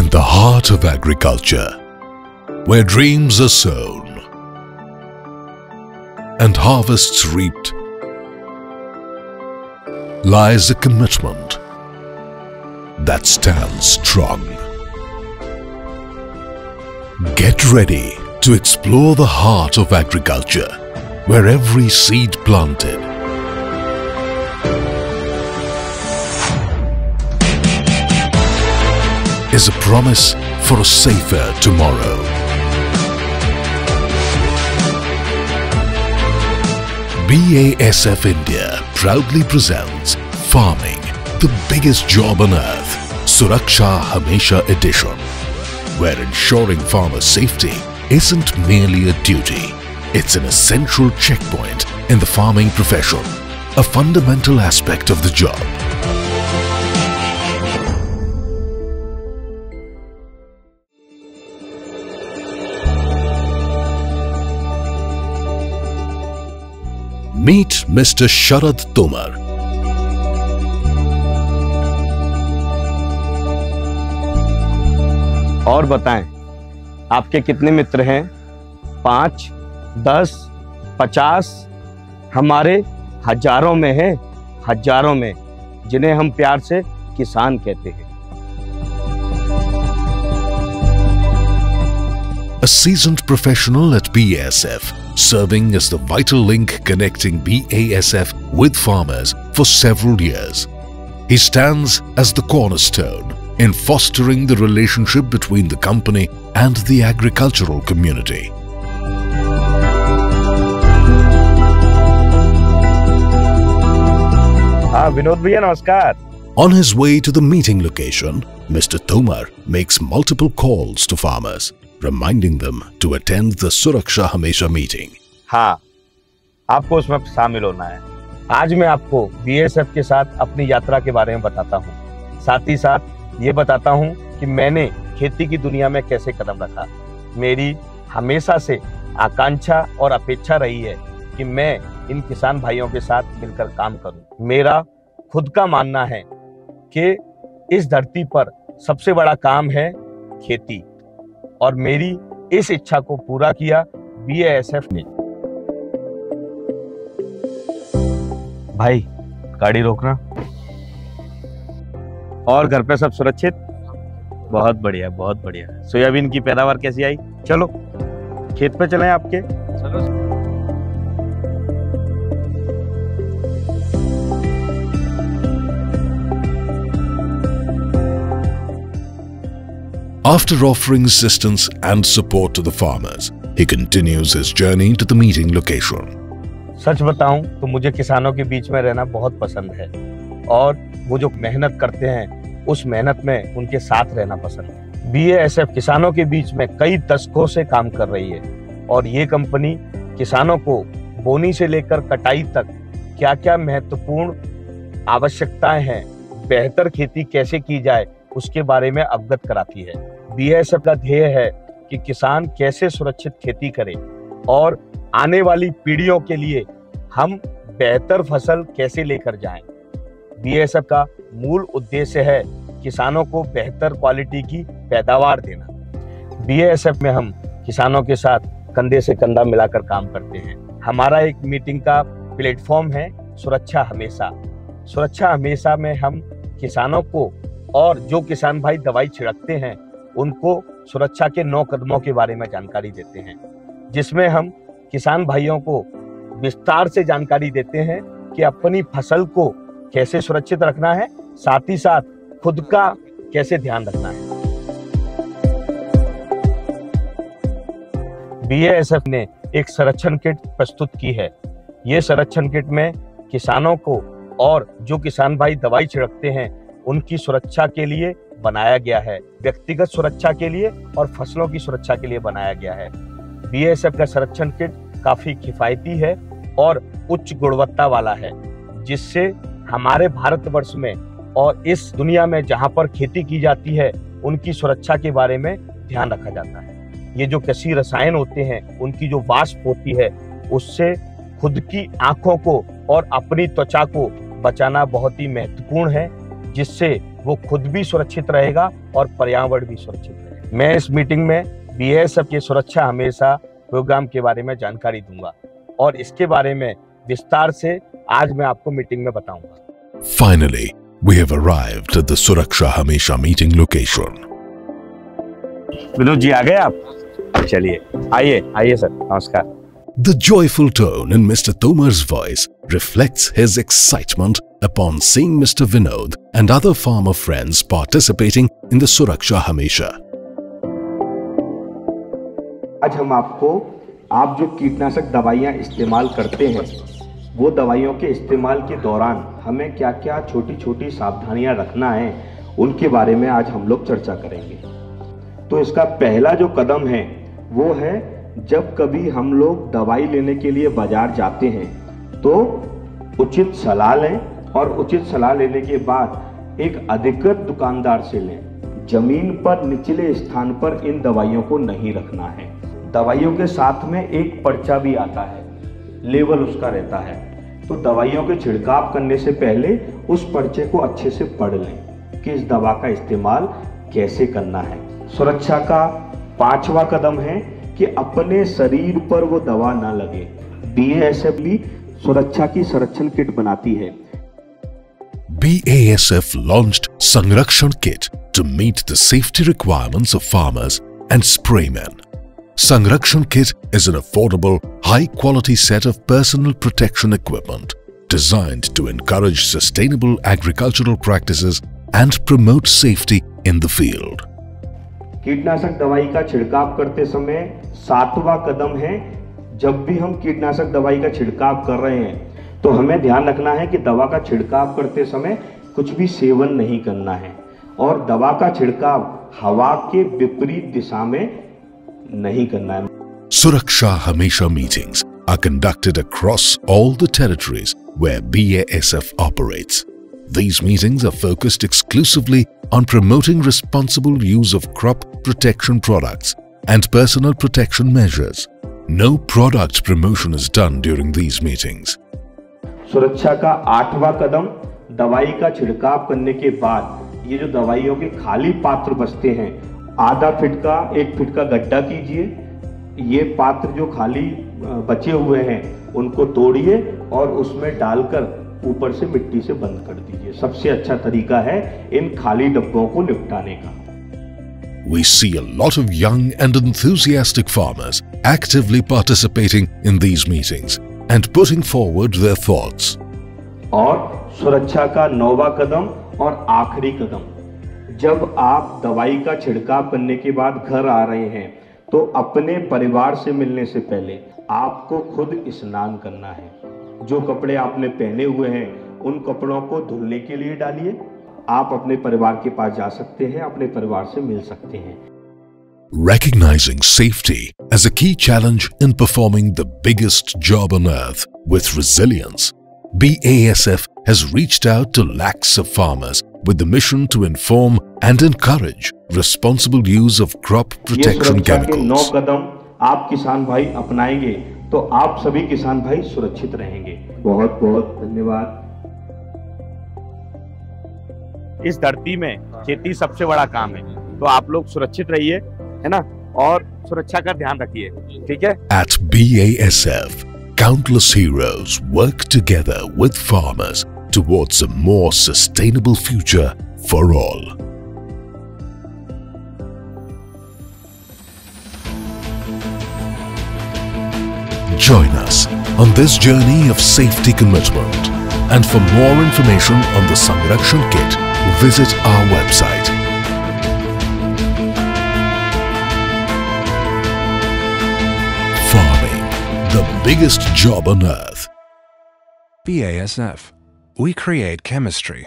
In the heart of agriculture, where dreams are sown and harvests reaped, lies a commitment that stands strong. Get ready to explore the heart of agriculture, where every seed planted is a promise for a safer tomorrow. BASF India proudly presents Farming, the biggest job on earth, Suraksha Hamesha Edition, where ensuring farmer safety isn't merely a duty, it's an essential checkpoint in the farming profession, a fundamental aspect of the job. Meet Mr. Sharad Tomar. और बताएं, आपके कितने मित्र हैं? 5, 10, 50? हमारे हजारों में हैं, हजारों में, जिन्हें हम प्यार से किसान कहते हैं। A seasoned professional at BASF, serving as the vital link connecting BASF with farmers for several years. He stands as the cornerstone in fostering the relationship between the company and the agricultural community. Vinod भैया नमस्कार। On his way to the meeting location, Mr. Tomar makes multiple calls to farmers, reminding them to attend the Suraksha Hamesha meeting. हाँ, आपको उसमें शामिल होना है। आज मैं आपको BASF के साथ अपनी यात्रा के बारे में बताता हूँ। साथ ही साथ ये बताता हूँ कि मैंने खेती की दुनिया में कैसे कदम रखा। मेरी हमेशा से आकांक्षा और अपेक्षा रही है कि मैं इन किसान भाइयों के साथ मिलकर काम करूँ। मेरा खुद का मानना है कि इस धरती पर सबसे बड़ा काम है खेती, और मेरी इस इच्छा को पूरा किया BASF ने। भाई, गाड़ी रोकना। और घर पे सब सुरक्षित? बहुत बढ़िया, बहुत बढ़िया। सोयाबीन की पैदावार कैसी आई? चलो खेत पे चलें आपके। चलो। After offering assistance and support to the farmers, he continues his journey to the meeting location. सच बताऊं तो मुझे किसानों के बीच में रहना बहुत पसंद है, और वो जो मेहनत करते हैं उस मेहनत में उनके साथ रहना पसंद है। BASF किसानों के बीच में कई दशकों से काम कर रही है, और ये कंपनी किसानों को बोनी से लेकर कटाई तक क्या क्या महत्वपूर्ण आवश्यकताएं हैं, बेहतर खेती कैसे की जाए, उसके बारे में अवगत कराती है। BASF का ध्येय है कि किसान कैसे सुरक्षित खेती करे और आने वाली पीढ़ियों के लिए हम बेहतर फसल कैसे लेकर जाएं। BASF का मूल उद्देश्य है किसानों को बेहतर क्वालिटी की पैदावार देना। BASF में हम किसानों के साथ कंधे से कंधा मिलाकर काम करते हैं। हमारा एक मीटिंग का प्लेटफॉर्म है सुरक्षा हमेशा। सुरक्षा हमेशा में हम किसानों को और जो किसान भाई दवाई छिड़कते हैं उनको सुरक्षा के 9 कदमों के बारे में जानकारी देते हैं, जिसमें हम किसान भाइयों को विस्तार से जानकारी देते हैं कि अपनी फसल को कैसे सुरक्षित रखना है, साथ ही साथ खुद का कैसे ध्यान रखना है। BASF ने एक संरक्षण किट प्रस्तुत की है। ये संरक्षण किट में किसानों को और जो किसान भाई दवाई छिड़कते हैं उनकी सुरक्षा के लिए बनाया गया है, व्यक्तिगत सुरक्षा के लिए और फसलों की सुरक्षा के लिए बनाया गया है। BASF का संरक्षण किट काफी किफायती है और उच्च गुणवत्ता वाला है, जिससे हमारे भारतवर्ष में और इस दुनिया में जहां पर खेती की जाती है उनकी सुरक्षा के बारे में ध्यान रखा जाता है। ये जो कृषि रसायन होते हैं उनकी जो वाष्प होती है उससे खुद की आंखों को और अपनी त्वचा को बचाना बहुत ही महत्वपूर्ण है, जिससे वो खुद भी सुरक्षित रहेगा और पर्यावरण भी सुरक्षित रहेगा। मैं इस मीटिंग में BASF की सुरक्षा हमेशा प्रोग्राम के बारे में जानकारी दूंगा और इसके बारे में विस्तार से आज मैं आपको मीटिंग में बताऊंगा। Finally, we have arrived at the Suraksha Hamesha meeting location. Vinod ji आ गए आप? चलिए आइए सर, नमस्कार। The joyful tone in Mr. Tomar's voice reflects his excitement upon seeing Mr. Vinod and other farmer friends participating in the Suraksha Hamesha. आज हम आपको आप जो कीटनाशक दवाइयाँ इस्तेमाल करते हैं वो दवाइयों के इस्तेमाल के दौरान हमें क्या क्या छोटी छोटी सावधानियाँ रखना है उनके बारे में आज हम लोग चर्चा करेंगे। तो इसका पहला जो कदम है वो है, जब कभी हम लोग दवाई लेने के लिए बाजार जाते हैं तो उचित सलाह लें और उचित सलाह लेने के बाद एक अधिकृत दुकानदार से लें। जमीन पर निचले स्थान पर इन दवाइयों को नहीं रखना है। दवाइयों के साथ में एक पर्चा भी आता है, लेबल उसका रहता है, तो दवाइयों के छिड़काव करने से पहले उस पर्चे को अच्छे से पढ़ लें कि इस दवा का इस्तेमाल कैसे करना है। सुरक्षा का पांचवा कदम है कि अपने शरीर पर वो दवा ना लगे। BASF भी सुरक्षा की संरक्षण किट बनाती है। BASF launched Sanrakshan Kit to meet the safety requirements of farmers and spraymen. Sanrakshan Kit is an affordable, high-quality set of personal protection equipment designed to encourage sustainable agricultural practices and promote safety in the field. कीटनाशक दवाई का छिड़काव करते समय सातवां कदम है, जब भी हम कीटनाशक दवाई का छिड़काव कर रहे हैं तो हमें ध्यान रखना है कि दवा का छिड़काव करते समय कुछ भी सेवन नहीं करना है और दवा का छिड़काव हवा के विपरीत दिशा में नहीं करना है। Suraksha Hamesha meetings are conducted across all the territories where BASF operates. These meetings are focused exclusively on promoting responsible use of crop protection products and personal protection measures. No product promotion is done during these meetings. सुरक्षा का आठवां कदम, दवाई का छिड़काव करने के बाद ये जो दवाइयों के खाली पात्र बचते हैं, आधा फीट का 1 फीट का गड्ढा कीजिए। ये पात्र जो खाली बचे हुए हैं उनको तोड़िए और उसमें डालकर ऊपर से मिट्टी से बंद कर दीजिए। सबसे अच्छा तरीका है इन खाली डब्बों को निपटाने का। We see a lot of young and enthusiastic farmers actively participating in these meetings and putting forward their thoughts. और सुरक्षा का 9वां कदम और आखिरी कदम, जब आप दवाई का छिड़काव करने के बाद घर आ रहे हैं तो अपने परिवार से मिलने से पहले आपको खुद स्नान करना है। जो कपड़े आपने पहने हुए हैं उन कपड़ों को धुलने के लिए डालिए। आप अपने परिवार के पास जा सकते हैं, अपने परिवार से मिल सकते हैं। Recognizing safety as a key challenge in performing the biggest job on earth with resilience, BASF has reached out to lakhs of farmers with the mission to inform and encourage responsible use of crop protection chemicals. 9 कदम आप किसान भाई अपनाएंगे तो आप सभी किसान भाई सुरक्षित रहेंगे। बहुत बहुत धन्यवाद। इस धरती में खेती सबसे बड़ा काम है, तो आप लोग सुरक्षित रहिए, है ना, और सुरक्षा का ध्यान रखिए, ठीक है? At BASF, countless heroes work together with farmers towards a more sustainable future for all. Join us on this journey of safety commitment, and for more information on the Sanrakshan Kit, visit our website. Farming, the biggest job on earth. BASF. We create chemistry.